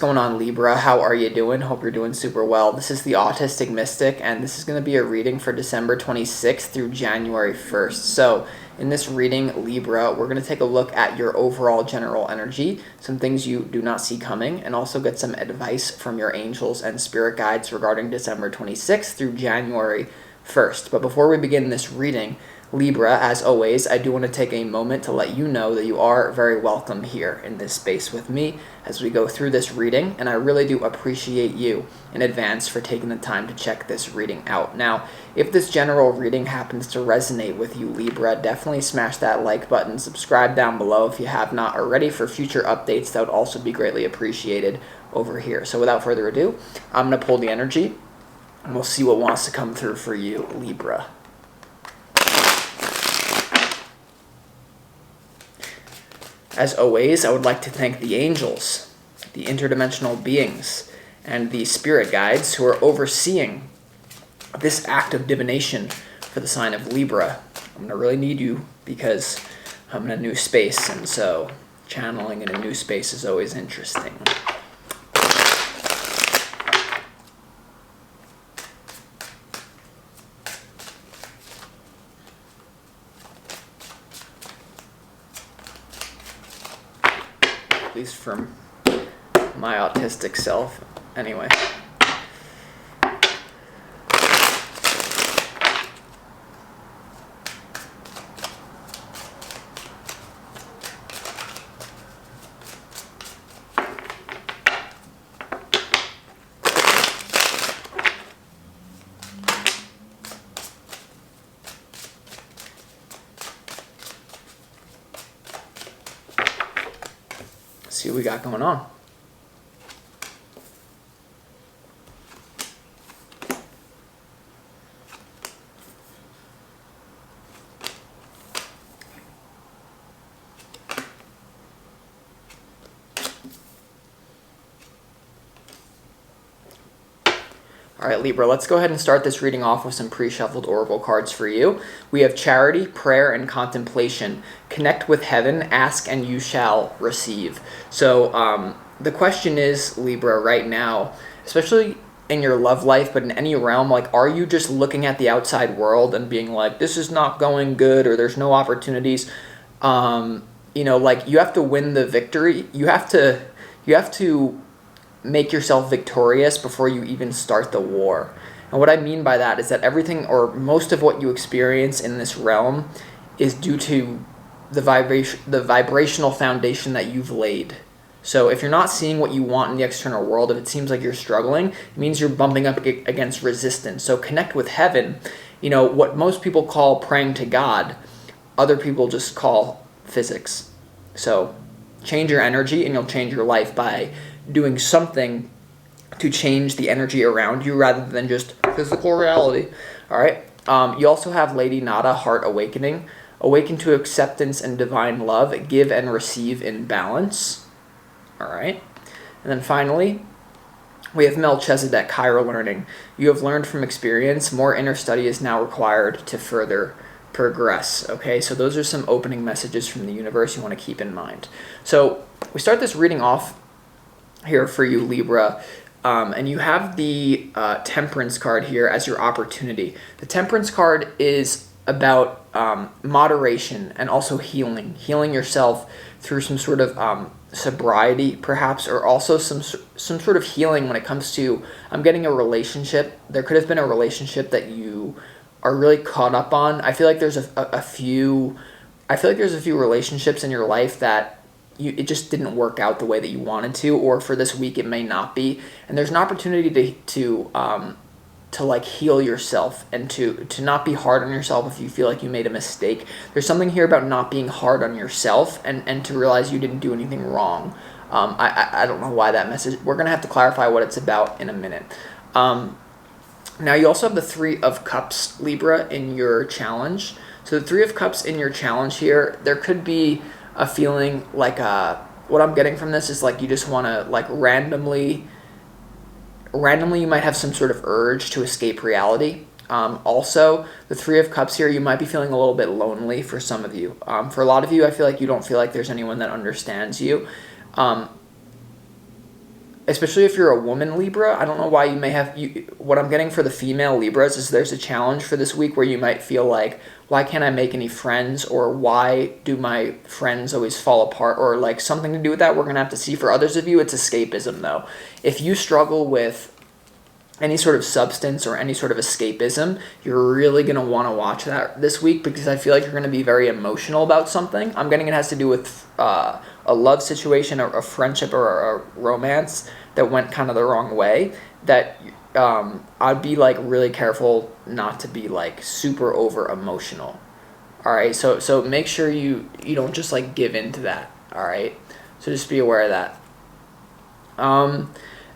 going on, Libra? How are you doing? Hope you're doing super well. This is the Autistic Mystic, and this is going to be a reading for December 26th through January 1st. So, in this reading, Libra, we're going to take a look at your overall general energy, some things you do not see coming, and also get some advice from your angels and spirit guides regarding December 26th through January 1st. But before we begin this reading, Libra, as always, I do want to take a moment to let you know that you are very welcome here in this space with me as we go through this reading, and I really do appreciate you in advance for taking the time to check this reading out. Now, if this general reading happens to resonate with you, Libra, definitely smash that like button, subscribe down below if you have not already for future updates. That would also be greatly appreciated over here. So without further ado, I'm going to pull the energy, and we'll see what wants to come through for you, Libra. As always, I would like to thank the angels, the interdimensional beings, and the spirit guides who are overseeing this act of divination for the sign of Libra. I'm going to really need you because I'm in a new space, and so channeling in a new space is always interesting. At least from my autistic self, anyway. See what we got going on. All right, Libra, let's go ahead and start this reading off with some pre-shuffled oracle cards for you. We have charity, prayer, and contemplation. Connect with heaven, ask, and you shall receive. So the question is, Libra, right now, especially in your love life, but in any realm, like, are you just looking at the outside world and being like, this is not going good, or there's no opportunities? Like, you have to win the victory. You have to make yourself victorious before you even start the war. And what I mean by that is that everything, or most of what you experience in this realm, is due to the vibrational foundation that you've laid. So if you're not seeing what you want in the external world, if it seems like you're struggling, it means you're bumping up against resistance. So connect with heaven. What most people call praying to God, other people just call physics. So change your energy and you'll change your life by doing something to change the energy around you rather than just physical reality. All right. You also have Lady Nada, Heart Awakening. Awaken to acceptance and divine love. Give and receive in balance. All right. And then finally, we have Melchizedek, Higher Learning. You have learned from experience. More inner study is now required to further progress. Okay, so those are some opening messages from the universe you want to keep in mind. So we start this reading off here for you, Libra, and you have the Temperance card here as your opportunity. The Temperance card is about moderation and also healing yourself through some sort of sobriety, perhaps, or also some sort of healing when it comes to, I'm getting a relationship. There could have been a relationship that you are really caught up on. I feel like there's a few relationships in your life that it just didn't work out the way that you wanted to, or for this week it may not be. And there's an opportunity to like heal yourself and to not be hard on yourself if you feel like you made a mistake. There's something here about not being hard on yourself and to realize you didn't do anything wrong. I don't know why that message. We're gonna have to clarify what it's about in a minute. Now you also have the Three of Cups, Libra, in your challenge. So the Three of Cups in your challenge here, there could be a feeling like what I'm getting from this is like you just want to like randomly you might have some sort of urge to escape reality. Also, the Three of Cups here, you might be feeling a little bit lonely for some of you. For a lot of you, I feel like you don't feel like there's anyone that understands you. especially if you're a woman Libra, I don't know why you may have what I'm getting for the female Libras is there's a challenge for this week where you might feel like, why can't I make any friends, or why do my friends always fall apart, or like something to do with that. We're gonna have to see. For others of you, it's escapism though. If you struggle with any sort of substance or any sort of escapism, you're really going to want to watch that this week, because I feel like you're going to be very emotional about something. I'm getting it has to do with a love situation or a friendship or a romance that went kind of the wrong way, that I'd be like really careful not to be like super over emotional. All right, so make sure you don't just like give in to that. All right, so just be aware of that.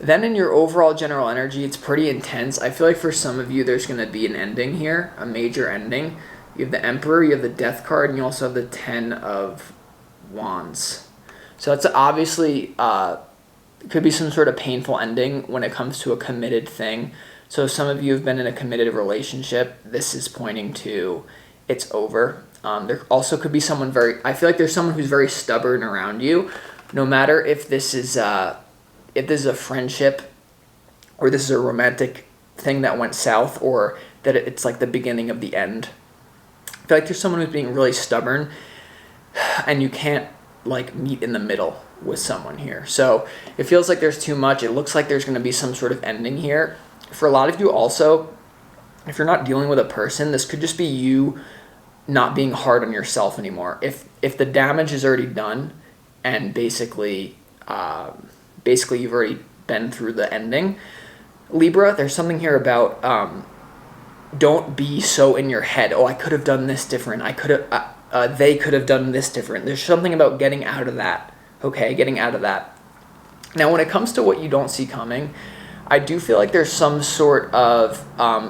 Then in your overall general energy, it's pretty intense. I feel like for some of you, there's going to be an ending here, a major ending. You have the Emperor, you have the Death card, and you also have the 10 of Wands. So that's obviously, it could be some sort of painful ending when it comes to a committed thing. So some of you have been in a committed relationship. This is pointing to it's over. There also could be someone I feel like there's someone who's very stubborn around you, no matter if this is a friendship or this is a romantic thing that went south, or that it's like the beginning of the end. I feel like there's someone who's being really stubborn and you can't like meet in the middle with someone here. So it feels like there's too much. It looks like there's going to be some sort of ending here. For a lot of you also, if you're not dealing with a person, this could just be you not being hard on yourself anymore. If the damage is already done and basically you've already been through the ending, Libra, there's something here about don't be so in your head. Oh, I could have done this different. They could have done this different. There's something about getting out of that. Okay, getting out of that. Now, when it comes to what you don't see coming, I do feel like there's some sort of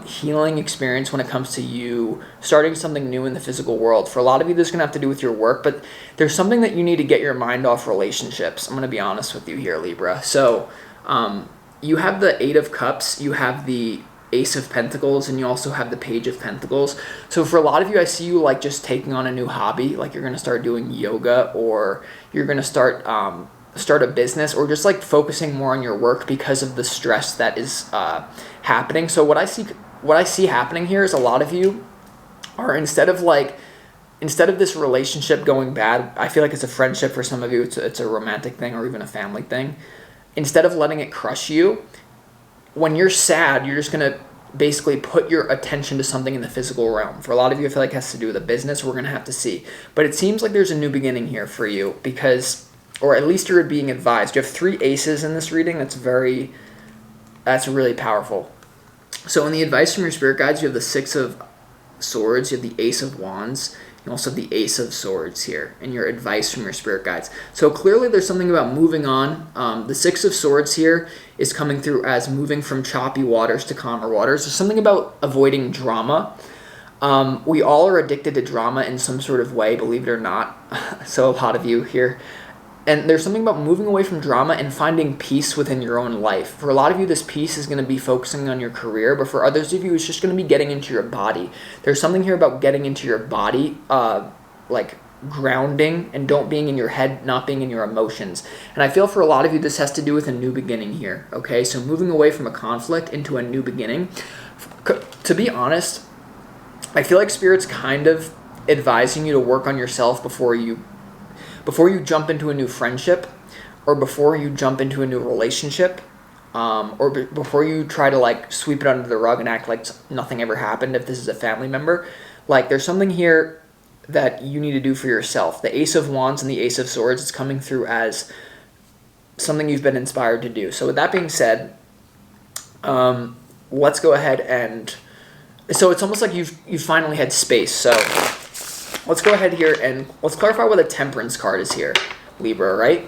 healing experience when it comes to you starting something new in the physical world. For a lot of you, this is going to have to do with your work, but there's something that you need to get your mind off relationships. I'm going to be honest with you here, Libra. So you have the 8 of Cups, you have the Ace of Pentacles, and you also have the Page of Pentacles. So for a lot of you, I see you like just taking on a new hobby, like you're going to start doing yoga, or you're going to start a business, or just like focusing more on your work because of the stress that is happening. So what I see happening here is a lot of you are instead of this relationship going bad, I feel like it's a friendship for some of you, it's a romantic thing or even a family thing. Instead of letting it crush you, when you're sad, you're just going to basically put your attention to something in the physical realm. For a lot of you, I feel like it has to do with a business. We're going to have to see. But it seems like there's a new beginning here for you, because, or at least you're being advised. You have 3 aces in this reading. That's really powerful. So in the advice from your spirit guides, you have the 6 of Swords, you have the Ace of Wands, and also the Ace of Swords here, and your advice from your spirit guides. So clearly there's something about moving on. The 6 of Swords here is coming through as moving from choppy waters to calmer waters. There's something about avoiding drama. We all are addicted to drama in some sort of way, believe it or not. So a lot of you here. And there's something about moving away from drama and finding peace within your own life. For a lot of you, this peace is going to be focusing on your career, but for others of you, it's just going to be getting into your body. There's something here about getting into your body, like grounding, and don't being in your head, not being in your emotions. And I feel for a lot of you, this has to do with a new beginning here, okay? So moving away from a conflict into a new beginning. To be honest, I feel like Spirit's kind of advising you to work on yourself before you jump into a new friendship, or before you jump into a new relationship, or before you try to like sweep it under the rug and act like nothing ever happened if this is a family member. Like there's something here that you need to do for yourself. The Ace of Wands and the Ace of Swords is coming through as something you've been inspired to do. So with that being said, let's go ahead and... So it's almost like you've finally had space. So let's go ahead here and let's clarify why the Temperance card is here, Libra, right?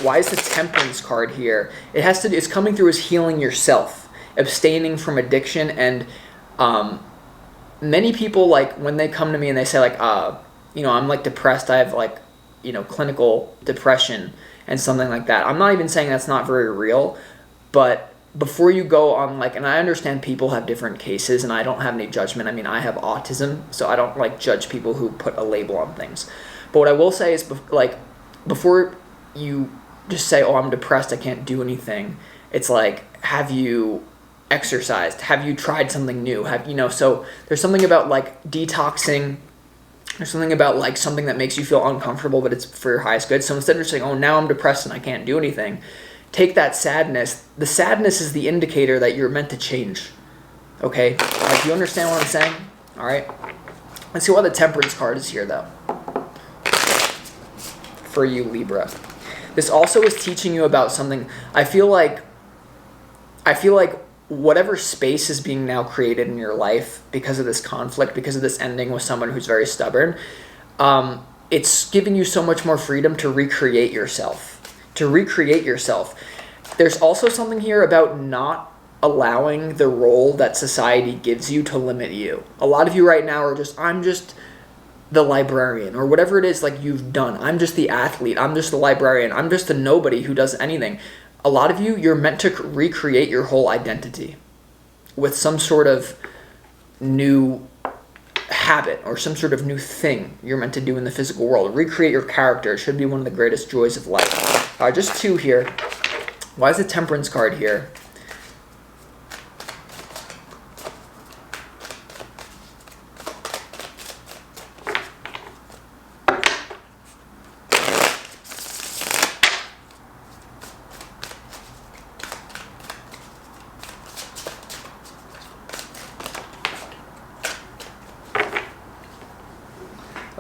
Why is the Temperance card here? It's coming through as healing yourself, abstaining from addiction, and many people, like, when they come to me and they say, like, I'm, like, depressed, I have, like, clinical depression and something like that. I'm not even saying that's not very real, but before you go on, like, and I understand people have different cases, and I don't have any judgment. I mean, I have autism, so I don't, like, judge people who put a label on things. But what I will say is, before you just say, oh, I'm depressed, I can't do anything. It's like, have you exercised? Have you tried something new? So there's something about like detoxing. There's something about like something that makes you feel uncomfortable, but it's for your highest good. So instead of just saying, oh, now I'm depressed and I can't do anything, take that sadness. The sadness is the indicator that you're meant to change. Okay? Do you understand what I'm saying? All right? Let's see why the Temperance card is here, though. For you, Libra. This also is teaching you about something. I feel like whatever space is being now created in your life because of this conflict, because of this ending with someone who's very stubborn, it's giving you so much more freedom to recreate yourself. There's also something here about not allowing the role that society gives you to limit you. A lot of you right now are I'm just the librarian, or whatever it is like you've done. I'm just the athlete. I'm just the librarian. I'm just a nobody who does anything. A lot of you, you're meant to recreate your whole identity with some sort of new habit or some sort of new thing you're meant to do in the physical world. Recreate your character. It should be one of the greatest joys of life. Just two here. Why is the Temperance card here?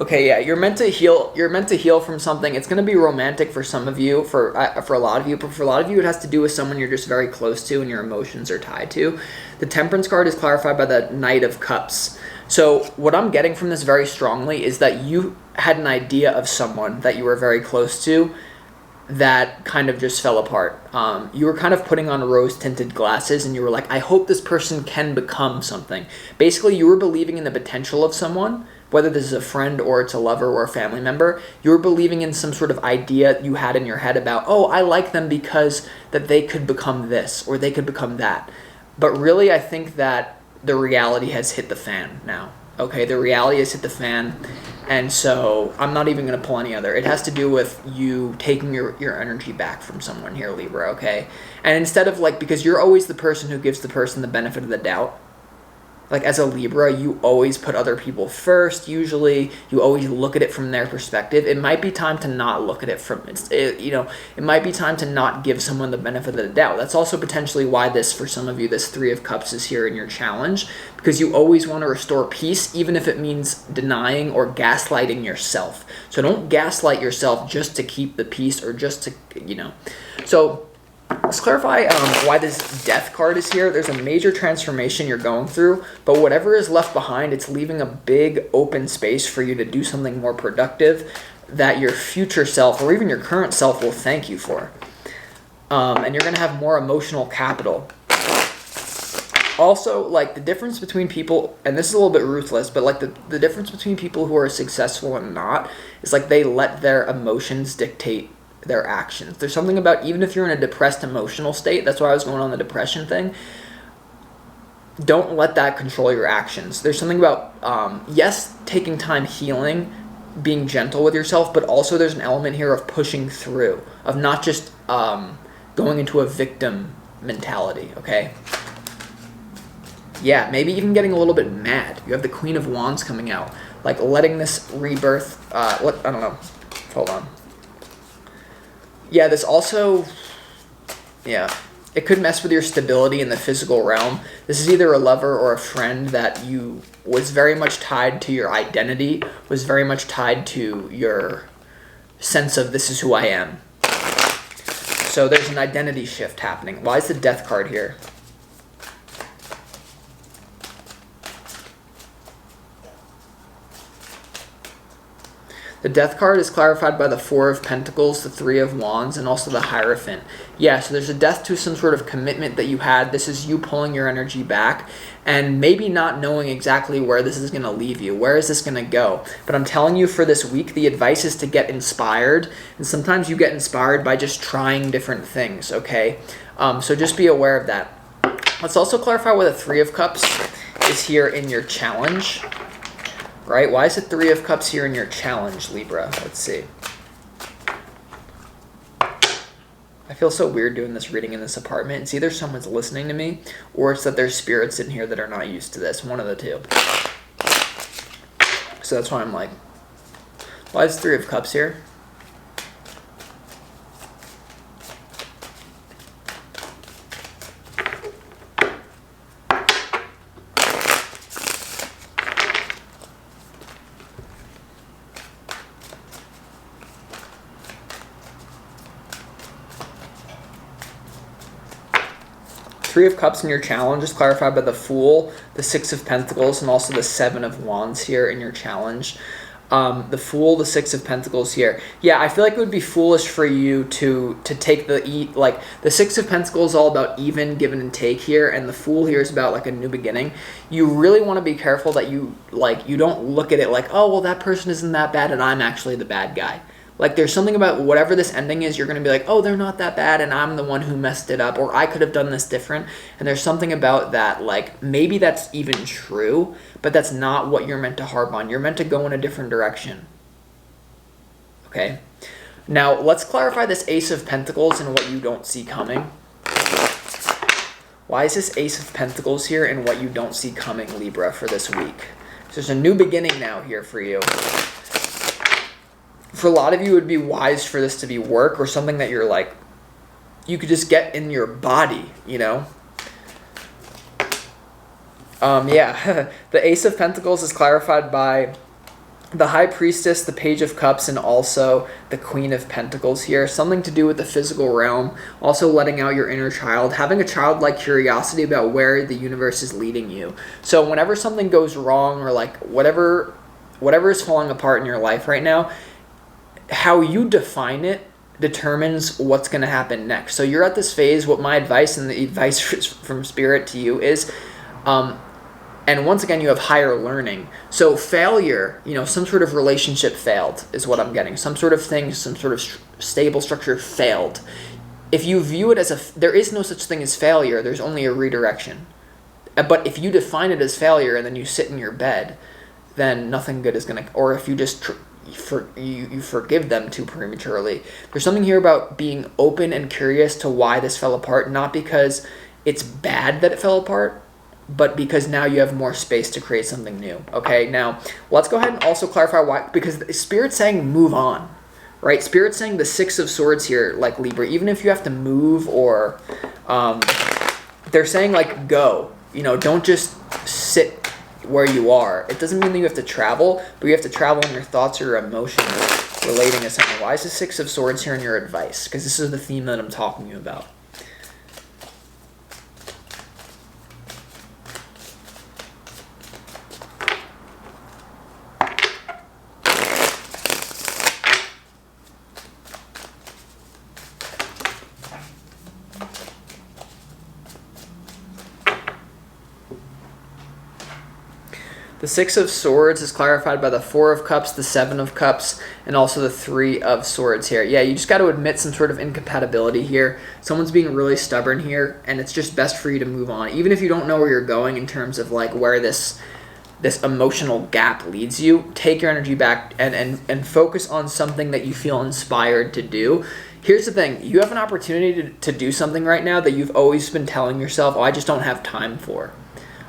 Okay, yeah, you're meant to heal. You're meant to heal from something. It's going to be romantic for some of you, for a lot of you, but for a lot of you, it has to do with someone you're just very close to and your emotions are tied to. The Temperance card is clarified by the Knight of Cups. So what I'm getting from this very strongly is that you had an idea of someone that you were very close to that kind of just fell apart. You were kind of putting on rose-tinted glasses and you were like, I hope this person can become something. Basically, you were believing in the potential of someone, whether this is a friend or it's a lover or a family member. You were believing in some sort of idea you had in your head about, oh, I like them because that they could become this or they could become that. But really, I think that the reality has hit the fan now. Okay, the reality has hit the fan. And so I'm not even going to pull any other. It has to do with you taking your energy back from someone here, Libra, okay? And instead of because you're always the person who gives the person the benefit of the doubt. As a Libra, you always put other people first, usually. You always look at it from their perspective. It might be time to not look at it it might be time to not give someone the benefit of the doubt. That's also potentially why for some of you, this Three of Cups is here in your challenge, because you always want to restore peace, even if it means denying or gaslighting yourself. So don't gaslight yourself just to keep the peace or just to, So let's clarify why this Death card is here. There's a major transformation you're going through, but whatever is left behind, it's leaving a big open space for you to do something more productive that your future self or even your current self will thank you for. And you're going to have more emotional capital. Also, the difference between people, and this is a little bit ruthless, but the difference between people who are successful and not is they let their emotions dictate their actions. There's something about, even if you're in a depressed emotional state, that's why I was going on the depression thing, don't let that control your actions. There's something about, yes, taking time healing, being gentle with yourself, but also there's an element here of pushing through, of not just going into a victim mentality, okay? Yeah, maybe even getting a little bit mad. You have the Queen of Wands coming out. Letting this rebirth, I don't know. Hold on. Yeah, this also, it could mess with your stability in the physical realm. This is either a lover or a friend that you was very much tied to your identity, was very much tied to your sense of this is who I am. So there's an identity shift happening. Why is the Death card here? The Death card is clarified by the Four of Pentacles, the Three of Wands, and also the Hierophant. Yeah, so there's a death to some sort of commitment that you had. This is you pulling your energy back and maybe not knowing exactly where this is going to leave you. Where is this going to go? But I'm telling you, for this week, the advice is to get inspired. And sometimes you get inspired by just trying different things, okay? So just be aware of that. Let's also clarify why the Three of Cups is here in your challenge. Right? Why is the Three of Cups here in your challenge, Libra? Let's see. feel so weird doing this reading in this apartment. It's either someone's listening to me or it's that there's spirits in here that are not used to this. One of the two. So that's why I'm like, why is Three of Cups here? Three of Cups in your challenge is clarified by the Fool, the Six of Pentacles, and also the Seven of Wands here in your challenge. The Fool, the Six of Pentacles here. Yeah, I feel like it would be foolish for you to take the Six of Pentacles is all about even, give and take here, and the Fool here is about like a new beginning. You really want to be careful that you don't look at it like, oh, well, that person isn't that bad and I'm actually the bad guy. Like, there's something about whatever this ending is, you're going to be like, oh, they're not that bad, and I'm the one who messed it up, or I could have done this different. And there's something about that, like, maybe that's even true, but that's not what you're meant to harp on. You're meant to go in a different direction. Okay? Now, let's clarify this Ace of Pentacles and what you don't see coming. Why is this Ace of Pentacles here and what you don't see coming, Libra, for this week? So there's a new beginning now here for you. For a lot of you, it would be wise for this to be work or something that you're like, you could just get in your body, you know? Yeah, the Ace of Pentacles is clarified by the High Priestess, the Page of Cups, and also the Queen of Pentacles here. Something to do with the physical realm, also letting out your inner child, having a childlike curiosity about where the universe is leading you. So whenever something goes wrong or like whatever is falling apart in your life right now, how you define it determines what's going to happen next. So you're at this phase. What my advice and the advice from Spirit to you is, and once again, you have higher learning. So failure, some sort of relationship failed is what I'm getting. Some sort of thing, some sort of stable structure failed. If you view it as there is no such thing as failure. There's only a redirection. But if you define it as failure and then you sit in your bed, then nothing good is going to, or if you just you forgive them too prematurely. There's something here about being open and curious to why this fell apart, not because it's bad that it fell apart, but because now you have more space to create something new. Okay, now let's go ahead and also clarify why, because Spirit's saying move on, right? Spirit's saying the Six of Swords here, like Libra, even if you have to move or they're saying like go, don't just sit where you are. It doesn't mean that you have to travel, but you have to travel in your thoughts or your emotions relating to something. Why is the Six of Swords here in your advice? Because this is the theme that I'm talking to you about. The Six of Swords is clarified by the Four of Cups, the Seven of Cups, and also the Three of Swords here. Yeah, you just got to admit some sort of incompatibility here. Someone's being really stubborn here, and it's just best for you to move on. Even if you don't know where you're going in terms of like where this emotional gap leads you, take your energy back and focus on something that you feel inspired to do. Here's the thing. You have an opportunity to do something right now that you've always been telling yourself, oh, I just don't have time for.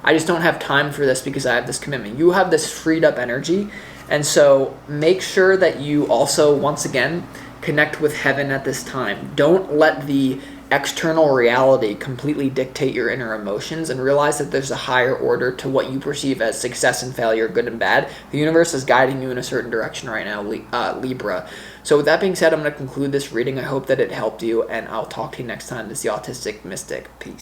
I just don't have time for this because I have this commitment. You have this freed up energy. And so make sure that you also, once again, connect with heaven at this time. Don't let the external reality completely dictate your inner emotions, and realize that there's a higher order to what you perceive as success and failure, good and bad. The universe is guiding you in a certain direction right now, Libra. So with that being said, I'm going to conclude this reading. I hope that it helped you, and I'll talk to you next time. This is the Autistic Mystic. Peace.